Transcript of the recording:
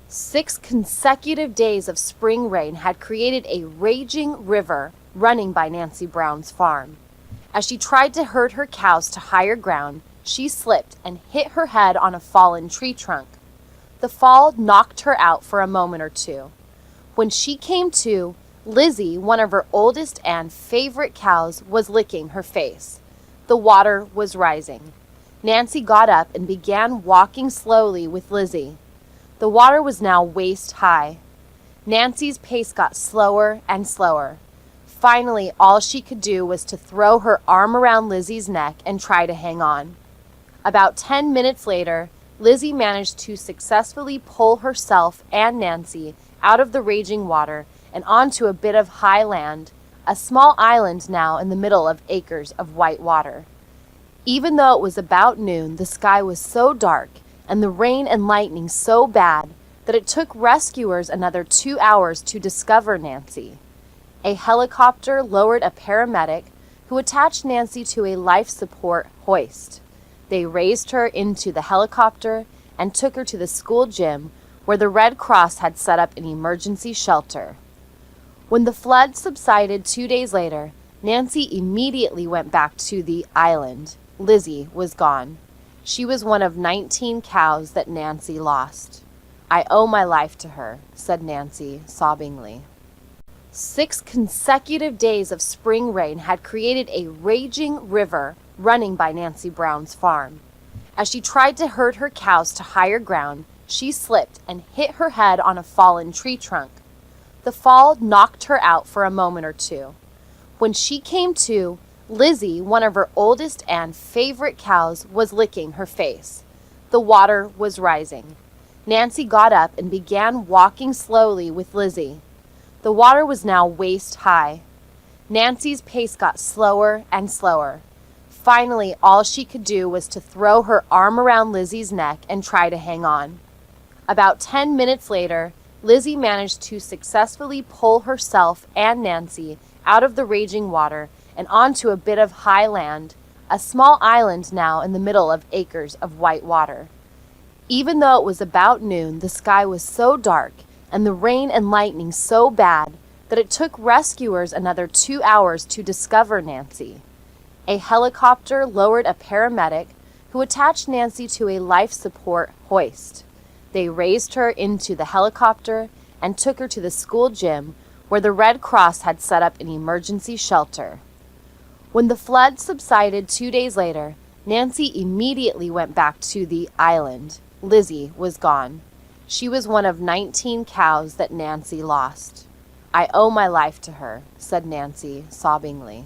6 consecutive days of spring rain had created a raging river running by Nancy Brown's farm. As she tried to herd her cows to higher ground, she slipped and hit her head on a fallen tree trunk. The fall knocked her out for a moment or two. When she came to, Lizzie, one of her oldest and favorite cows, was licking her face. The water was rising. Nancy got up and began walking slowly with Lizzie. The water was now waist high. Nancy's pace got slower and slower. Finally, all she could do was to throw her arm around Lizzie's neck and try to hang on. About 10 minutes later, Lizzie managed to successfully pull herself and Nancy out of the raging water and onto a bit of high land, a small island now in the middle of acres of white water. Even though it was about noon, the sky was so dark and the rain and lightning so bad that it took rescuers another 2 hours to discover Nancy. A helicopter lowered a paramedic who attached Nancy to a life support hoist. They raised her into the helicopter and took her to the school gym where the Red Cross had set up an emergency shelter. When the flood subsided 2 days later, Nancy immediately went back to the island. Lizzie was gone. She was one of 19 cows that Nancy lost. "I owe my life to her," said Nancy sobbingly. 6 consecutive days of spring rain had created a raging river running by Nancy Brown's farm. As she tried to herd her cows to higher ground, she slipped and hit her head on a fallen tree trunk. The fall knocked her out for a moment or two. When she came to, Lizzie, one of her oldest and favorite cows, was licking her face. The water was rising. Nancy got up and began walking slowly with Lizzie. The water was now waist high. Nancy's pace got slower and slower. Finally, all she could do was to throw her arm around Lizzie's neck and try to hang on. About 10 minutes later, Lizzie managed to successfully pull herself and Nancy out of the raging water and onto a bit of high land, a small island now in the middle of acres of white water. Even though it was about noon, the sky was so dark and the rain and lightning so bad that it took rescuers another 2 hours to discover Nancy. A helicopter lowered a paramedic who attached Nancy to a life support hoist. They raised her into the helicopter and took her to the school gym where the Red Cross had set up an emergency shelter. When the flood subsided 2 days later, Nancy immediately went back to the island. Lizzie was gone. She was one of 19 cows that Nancy lost. "I owe my life to her," said Nancy sobbingly.